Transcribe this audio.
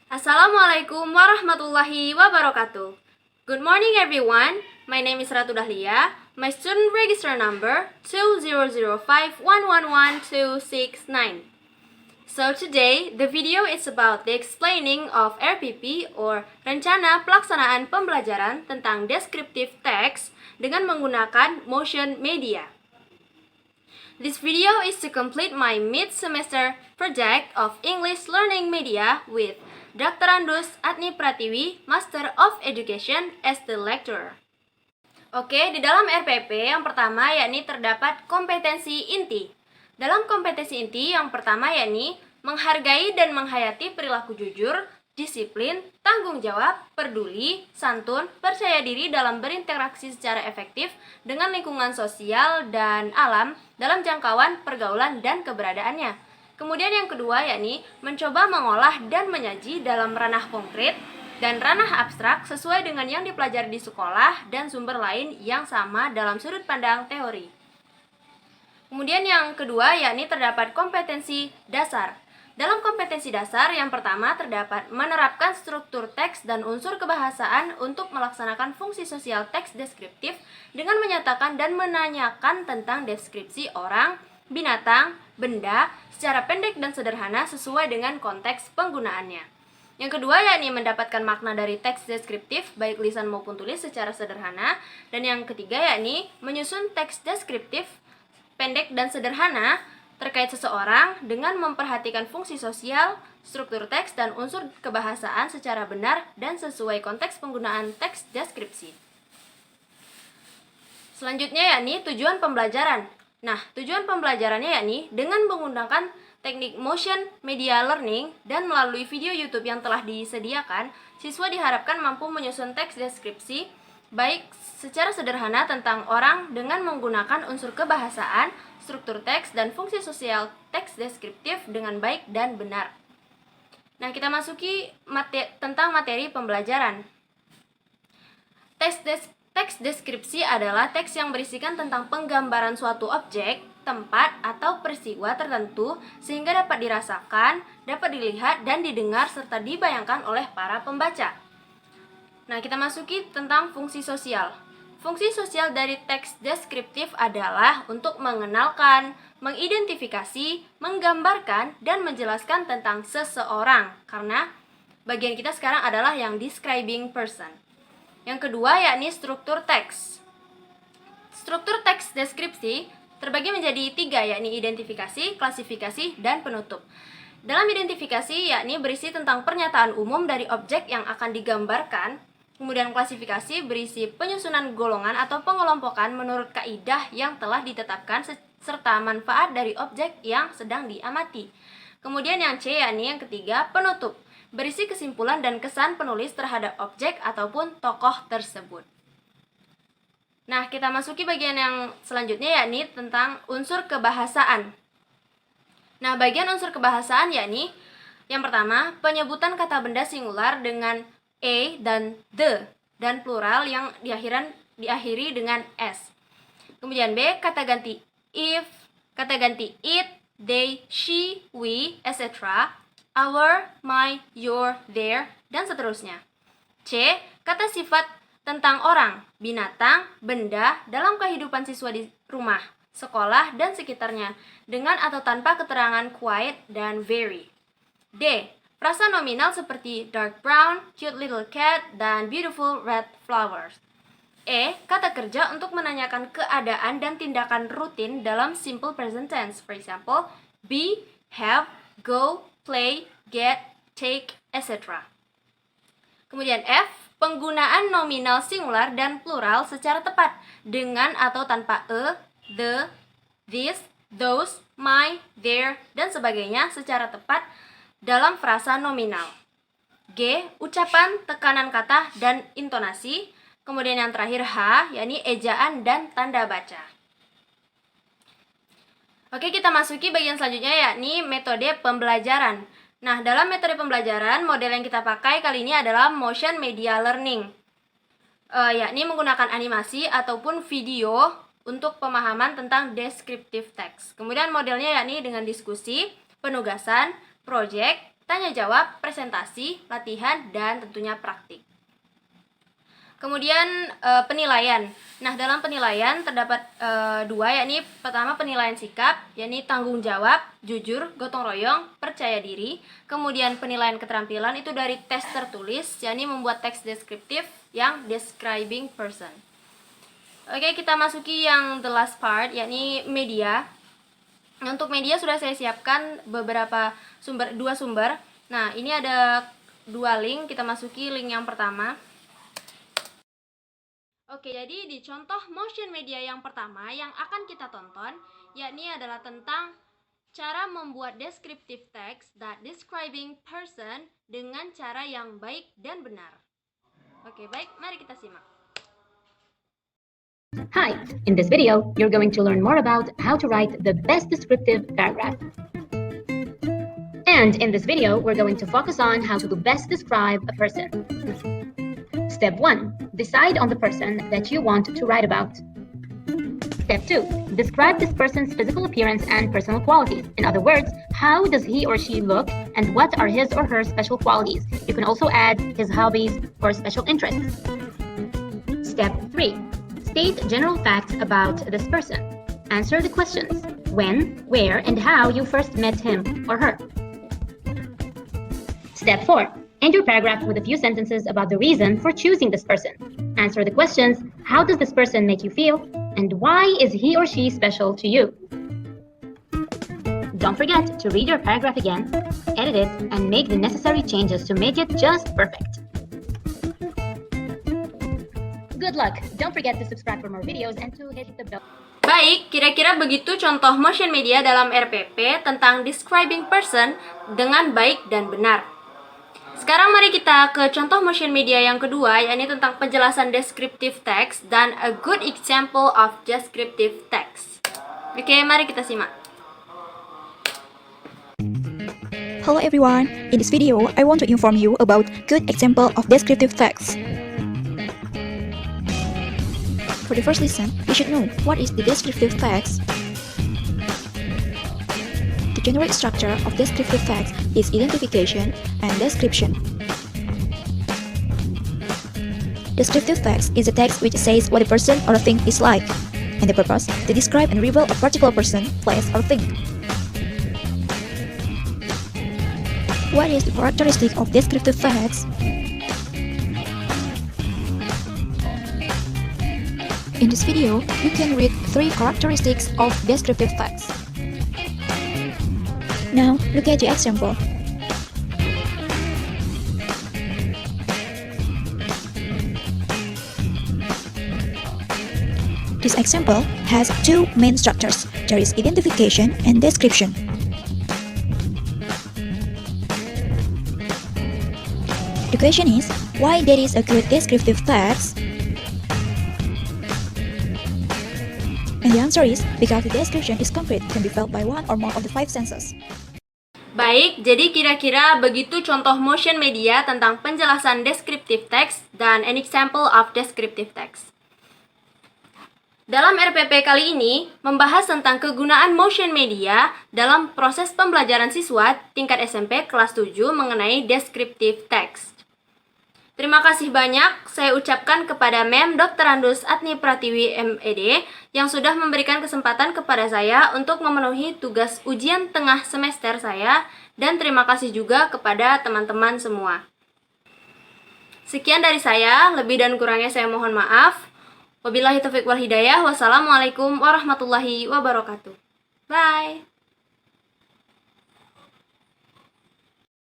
Assalamualaikum warahmatullahi wabarakatuh. Good morning everyone. My name is Ratu Dahlia. My student register number 2005111269. So today the video is about the explaining of RPP or Rencana Pelaksanaan Pembelajaran tentang Descriptive Text dengan menggunakan motion media. This video is to complete my mid-semester project of English Learning Media with Dr. Andus Adni Pratiwi, Master of Education as the lecturer. Oke, di dalam RPP yang pertama yakni terdapat kompetensi inti. Dalam kompetensi inti yang pertama yakni menghargai dan menghayati perilaku jujur, disiplin, tanggung jawab, peduli, santun, percaya diri dalam berinteraksi secara efektif dengan lingkungan sosial dan alam dalam jangkauan pergaulan dan keberadaannya. Kemudian yang kedua yakni mencoba mengolah dan menyaji dalam ranah konkret dan ranah abstrak sesuai dengan yang dipelajari di sekolah dan sumber lain yang sama dalam sudut pandang teori. Kemudian yang kedua yakni terdapat kompetensi dasar. Dalam kompetensi dasar yang pertama terdapat menerapkan struktur teks dan unsur kebahasaan untuk melaksanakan fungsi sosial teks deskriptif dengan menyatakan dan menanyakan tentang deskripsi orang, binatang, benda secara pendek dan sederhana sesuai dengan konteks penggunaannya. Yang kedua yakni mendapatkan makna dari teks deskriptif baik lisan maupun tulis secara sederhana. Dan yang ketiga yakni menyusun teks deskriptif pendek dan sederhana terkait seseorang dengan memperhatikan fungsi sosial, struktur teks, dan unsur kebahasaan secara benar dan sesuai konteks penggunaan teks deskripsi. Selanjutnya yakni tujuan pembelajaran. Nah, tujuan pembelajarannya yakni dengan menggunakan teknik motion media learning dan melalui video YouTube yang telah disediakan, siswa diharapkan mampu menyusun teks deskripsi baik secara sederhana tentang orang dengan menggunakan unsur kebahasaan, struktur teks, dan fungsi sosial teks deskriptif dengan baik dan benar. Nah, kita masuki tentang materi pembelajaran. Teks deskripsi adalah teks yang berisikan tentang penggambaran suatu objek, tempat, atau peristiwa tertentu sehingga dapat dirasakan, dapat dilihat, dan didengar serta dibayangkan oleh para pembaca. Nah, kita masuki tentang fungsi sosial. Fungsi sosial dari teks deskriptif adalah untuk mengenalkan, mengidentifikasi, menggambarkan, dan menjelaskan tentang seseorang. Karena bagian kita sekarang adalah yang describing person. Yang kedua yakni struktur teks. Struktur teks deskripsi terbagi menjadi 3 yakni identifikasi, klasifikasi, dan penutup. Dalam identifikasi yakni berisi tentang pernyataan umum dari objek yang akan digambarkan. Kemudian klasifikasi berisi penyusunan golongan atau pengelompokan menurut kaidah yang telah ditetapkan serta manfaat dari objek yang sedang diamati. Kemudian yang C yakni yang ketiga penutup, berisi kesimpulan dan kesan penulis terhadap objek ataupun tokoh tersebut. Nah, kita masuki bagian yang selanjutnya yakni tentang unsur kebahasaan. Nah, bagian unsur kebahasaan yakni yang pertama, penyebutan kata benda singular dengan a dan the dan plural yang diakhiri dengan s. Kemudian B, kata ganti if, kata ganti it, they, she, we, etc., our, my, your, their, dan seterusnya. C, kata sifat tentang orang, binatang, benda dalam kehidupan siswa di rumah, sekolah, dan sekitarnya dengan atau tanpa keterangan quite dan very. D, frasa nominal seperti dark brown, cute little cat, dan beautiful red flowers. E, kata kerja untuk menanyakan keadaan dan tindakan rutin dalam simple present tense. For example, be, have, go, play, get, take, etc. Kemudian F, penggunaan nominal singular dan plural secara tepat dengan atau tanpa the, this, those, my, their, dan sebagainya secara tepat dalam frasa nominal. G, ucapan, tekanan kata, dan intonasi. Kemudian yang terakhir H, yakni ejaan dan tanda baca. Oke, kita masuki bagian selanjutnya yakni metode pembelajaran. Nah, dalam metode pembelajaran, model yang kita pakai kali ini adalah motion media learning. Yakni menggunakan animasi ataupun video untuk pemahaman tentang descriptive text. Kemudian modelnya yakni dengan diskusi, penugasan, project, tanya jawab, presentasi, latihan, dan tentunya praktik. Kemudian penilaian. Nah, dalam penilaian terdapat dua, yakni pertama penilaian sikap, yakni tanggung jawab, jujur, gotong royong, percaya diri. Kemudian penilaian keterampilan itu dari tes tertulis, yakni membuat teks deskriptif yang describing person. Oke, kita masuki yang the last part, yakni media. Untuk media sudah saya siapkan beberapa dua sumber. Nah, ini ada dua link, kita masuki link yang pertama. Oke, jadi di contoh motion media yang pertama yang akan kita tonton, yakni adalah tentang cara membuat descriptive text that describing person dengan cara yang baik dan benar. Oke, baik, mari kita simak. Hi, in this video, you're going to learn more about how to write the best descriptive paragraph. And in this video, we're going to focus on how to best describe a person. Step 1. Decide on the person that you want to write about. Step 2. Describe this person's physical appearance and personal qualities. In other words, how does he or she look and what are his or her special qualities? You can also add his hobbies or special interests. Step 3. State general facts about this person. Answer the questions: when, where, and how you first met him or her. Step 4. End your paragraph with a few sentences about the reason for choosing this person. Answer the questions: how does this person make you feel? And why is he or she special to you? Don't forget to read your paragraph again, edit it, and make the necessary changes to make it just perfect. Good luck! Don't forget to subscribe for more videos and to hit the bell. Baik, kira-kira begitu contoh motion media dalam RPP tentang describing person dengan baik dan benar. Sekarang mari kita ke contoh motion media yang kedua, yakni tentang penjelasan descriptive text dan a good example of descriptive text. Oke, mari kita simak. Hello everyone, in this video I want to inform you about good example of descriptive text. For the first lesson, you should know what is the descriptive text. The general structure of descriptive text is identification and description. Descriptive text is a text which says what a person or a thing is like, and the purpose to describe and reveal a particular person, place, or thing. What is the characteristic of descriptive text? In this video, you can read 3 characteristics of descriptive text. Now, look at the example. This example has 2 main structures. There is identification and description. The question is, why there is a good descriptive text? And the answer is, because the description is concrete, can be felt by one or more of the 5 senses. Baik, jadi kira-kira begitu contoh motion media tentang penjelasan descriptive text dan an example of descriptive text. Dalam RPP kali ini, membahas tentang kegunaan motion media dalam proses pembelajaran siswa tingkat SMP kelas 7 mengenai descriptive text. Terima kasih banyak saya ucapkan kepada Mem Dr. Andus Atni Pratiwi MED yang sudah memberikan kesempatan kepada saya untuk memenuhi tugas ujian tengah semester saya, dan terima kasih juga kepada teman-teman semua. Sekian dari saya, lebih dan kurangnya saya mohon maaf. Wabillahi taufiq wal hidayah. Wassalamualaikum warahmatullahi wabarakatuh. Bye.